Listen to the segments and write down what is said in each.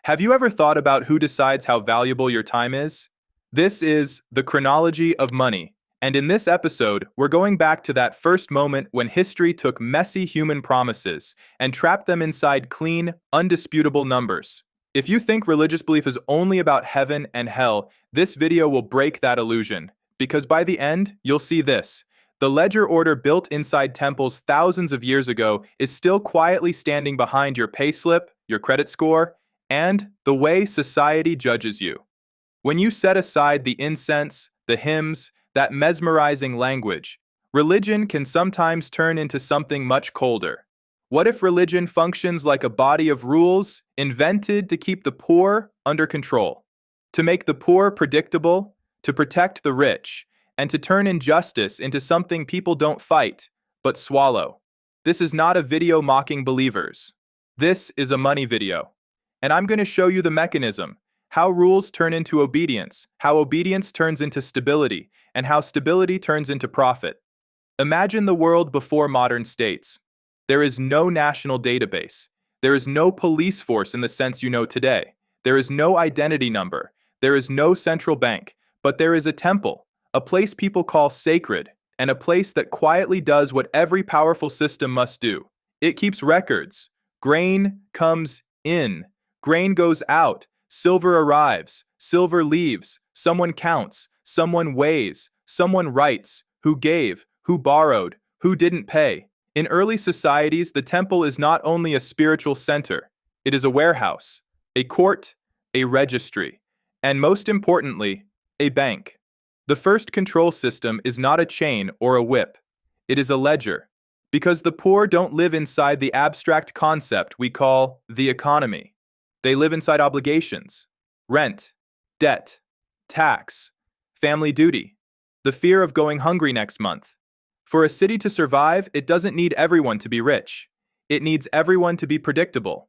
Have you ever thought about who decides how valuable your time is? This is the Chronology of Money, and in this episode, we're going back to that first moment when history took messy human promises and trapped them inside clean, undisputable numbers. If you think religious belief is only about heaven and hell, this video will break that illusion, because by the end, you'll see this. The ledger order built inside temples thousands of years ago is still quietly standing behind your payslip, your credit score, and the way society judges you. When you set aside the incense, the hymns, that mesmerizing language, religion can sometimes turn into something much colder. What if religion functions like a body of rules invented to keep the poor under control, to make the poor predictable, to protect the rich, and to turn injustice into something people don't fight, but swallow? This is not a video mocking believers. This is a money video. And I'm going to show you the mechanism, how rules turn into obedience, how obedience turns into stability, and how stability turns into profit. Imagine the world before modern states. There is no national database. There is no police force in the sense you know today. There is no identity number. There is no central bank. But there is a temple, a place people call sacred, and a place that quietly does what every powerful system must do. It keeps records. Grain comes in. Grain goes out, silver arrives, silver leaves, someone counts, someone weighs, someone writes, who gave, who borrowed, who didn't pay. In early societies, the temple is not only a spiritual center, it is a warehouse, a court, a registry, and most importantly, a bank. The first control system is not a chain or a whip, it is a ledger, because the poor don't live inside the abstract concept we call the economy. They live inside obligations, rent, debt, tax, family duty, the fear of going hungry next month. For a city to survive, it doesn't need everyone to be rich. It needs everyone to be predictable.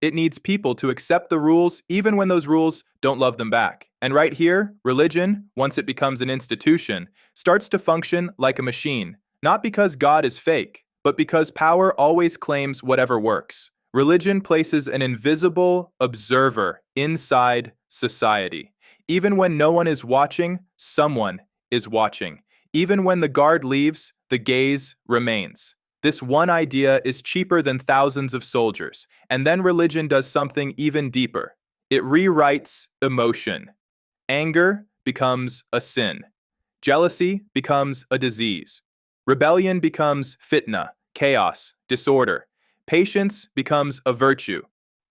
It needs people to accept the rules even when those rules don't love them back. And right here, religion, once it becomes an institution, starts to function like a machine, not because God is fake, but because power always claims whatever works. Religion places an invisible observer inside society. Even when no one is watching, someone is watching. Even when the guard leaves, the gaze remains. This one idea is cheaper than thousands of soldiers. And then religion does something even deeper. It rewrites emotion. Anger becomes a sin. Jealousy becomes a disease. Rebellion becomes fitna, chaos, disorder. Patience becomes a virtue.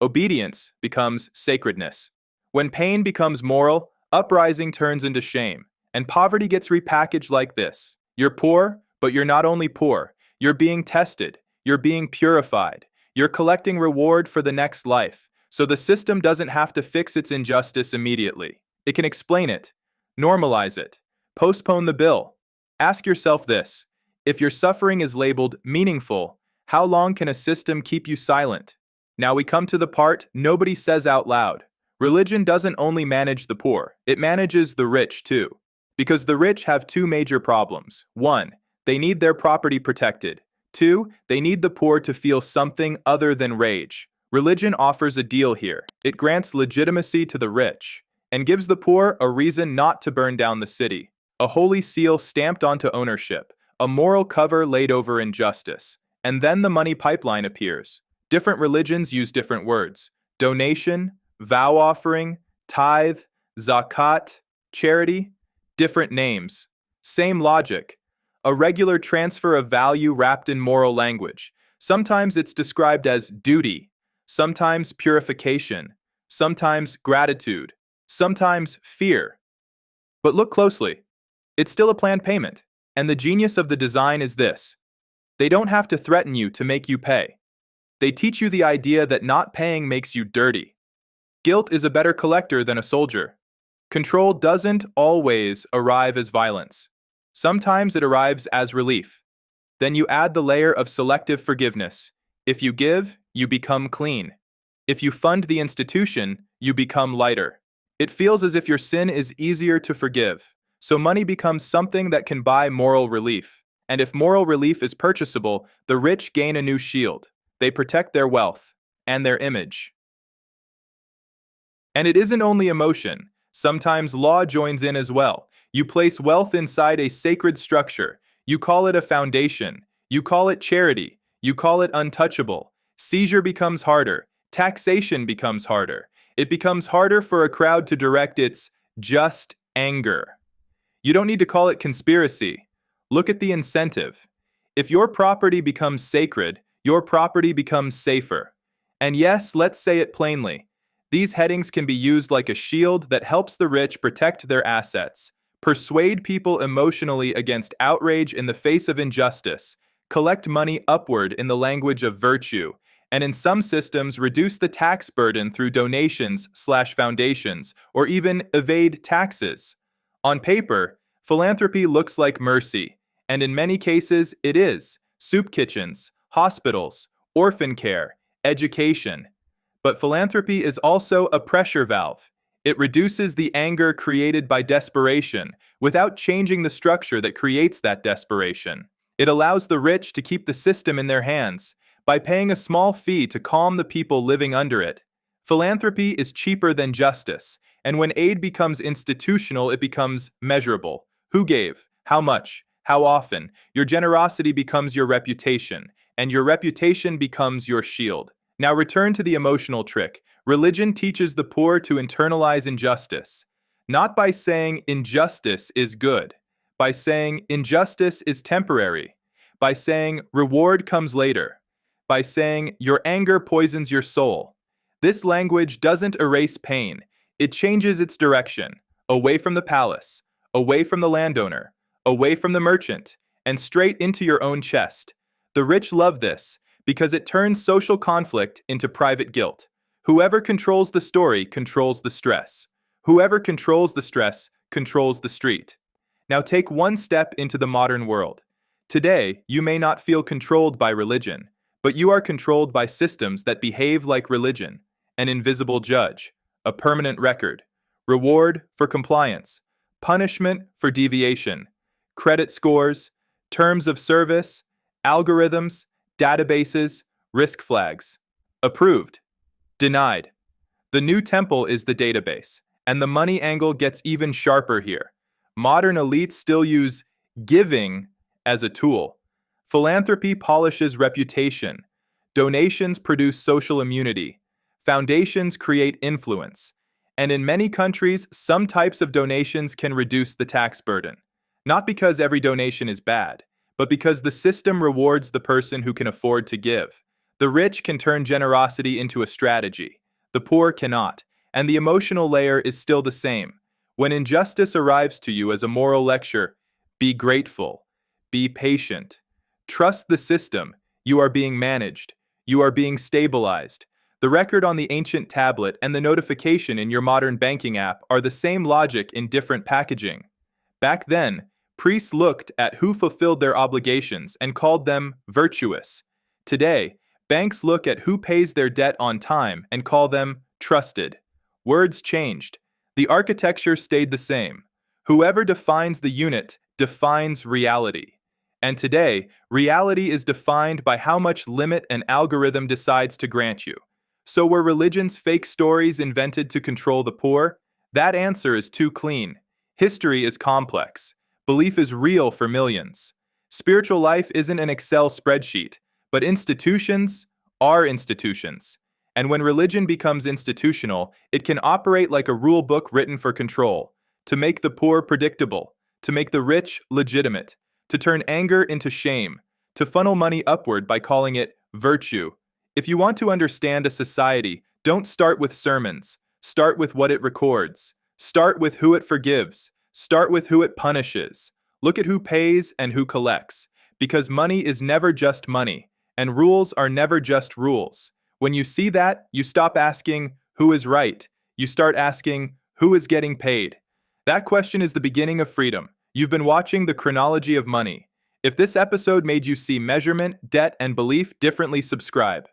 Obedience becomes sacredness. When pain becomes moral, uprising turns into shame. And poverty gets repackaged like this. You're poor, but you're not only poor. You're being tested. You're being purified. You're collecting reward for the next life. So the system doesn't have to fix its injustice immediately. It can explain it, normalize it, postpone the bill. Ask yourself this: if your suffering is labeled meaningful, how long can a system keep you silent? Now we come to the part nobody says out loud. Religion doesn't only manage the poor, it manages the rich too. Because the rich have two major problems. 1, they need their property protected. 2, they need the poor to feel something other than rage. Religion offers a deal here. It grants legitimacy to the rich and gives the poor a reason not to burn down the city. A holy seal stamped onto ownership, a moral cover laid over injustice. And then the money pipeline appears. Different religions use different words: donation, vow offering, tithe, zakat, charity. Different names. Same logic. A regular transfer of value wrapped in moral language. Sometimes it's described as duty, sometimes purification, sometimes gratitude, sometimes fear. But look closely. It's still a planned payment. And the genius of the design is this: they don't have to threaten you to make you pay. They teach you the idea that not paying makes you dirty. Guilt is a better collector than a soldier. Control doesn't always arrive as violence. Sometimes it arrives as relief. Then you add the layer of selective forgiveness. If you give, you become clean. If you fund the institution, you become lighter. It feels as if your sin is easier to forgive. So money becomes something that can buy moral relief. And if moral relief is purchasable, the rich gain a new shield. They protect their wealth and their image. And it isn't only emotion. Sometimes law joins in as well. You place wealth inside a sacred structure. You call it a foundation. You call it charity. You call it untouchable. Seizure becomes harder. Taxation becomes harder. It becomes harder for a crowd to direct its just anger. You don't need to call it conspiracy. Look at the incentive. If your property becomes sacred, your property becomes safer. And yes, let's say it plainly. These headings can be used like a shield that helps the rich protect their assets, persuade people emotionally against outrage in the face of injustice, collect money upward in the language of virtue, and in some systems reduce the tax burden through donations/foundations, or even evade taxes. On paper, philanthropy looks like mercy, and in many cases it is: soup kitchens, hospitals, orphan care, education. But philanthropy is also a pressure valve. It reduces the anger created by desperation without changing the structure that creates that desperation. It allows the rich to keep the system in their hands by paying a small fee to calm the people living under it. Philanthropy is cheaper than justice, and when aid becomes institutional, it becomes measurable. Who gave? How much? How often? Your generosity becomes your reputation, and your reputation becomes your shield. Now return to the emotional trick. Religion teaches the poor to internalize injustice, not by saying injustice is good, by saying injustice is temporary, by saying reward comes later, by saying your anger poisons your soul. This language doesn't erase pain, it changes its direction, away from the palace, away from the landowner, away from the merchant, and straight into your own chest. The rich love this, because it turns social conflict into private guilt. Whoever controls the story controls the stress. Whoever controls the stress controls the street. Now take one step into the modern world. Today, you may not feel controlled by religion, but you are controlled by systems that behave like religion: an invisible judge, a permanent record, reward for compliance, punishment for deviation, credit scores, terms of service, algorithms, databases, risk flags. Approved. Denied. The new temple is the database, and the money angle gets even sharper here. Modern elites still use giving as a tool. Philanthropy polishes reputation. Donations produce social immunity. Foundations create influence. And in many countries, some types of donations can reduce the tax burden. Not because every donation is bad, but because the system rewards the person who can afford to give. The rich can turn generosity into a strategy. The poor cannot, and the emotional layer is still the same. When injustice arrives to you as a moral lecture, be grateful, be patient, trust the system. You are being managed, you are being stabilized. The record on the ancient tablet and the notification in your modern banking app are the same logic in different packaging. Back then, priests looked at who fulfilled their obligations and called them virtuous. Today, banks look at who pays their debt on time and call them trusted. Words changed. The architecture stayed the same. Whoever defines the unit defines reality. And today, reality is defined by how much limit an algorithm decides to grant you. So were religion's fake stories invented to control the poor? That answer is too clean. History is complex. Belief is real for millions. Spiritual life isn't an Excel spreadsheet, but institutions are institutions. And when religion becomes institutional, it can operate like a rule book written for control, to make the poor predictable, to make the rich legitimate, to turn anger into shame, to funnel money upward by calling it virtue. If you want to understand a society, don't start with sermons. Start with what it records. Start with who it forgives. Start with who it punishes. Look at who pays and who collects, because money is never just money, and rules are never just rules. When you see that, you stop asking who is right. You start asking who is getting paid. That question is the beginning of freedom. You've been watching the Chronology of Money. If this episode made you see measurement, debt, and belief differently, subscribe.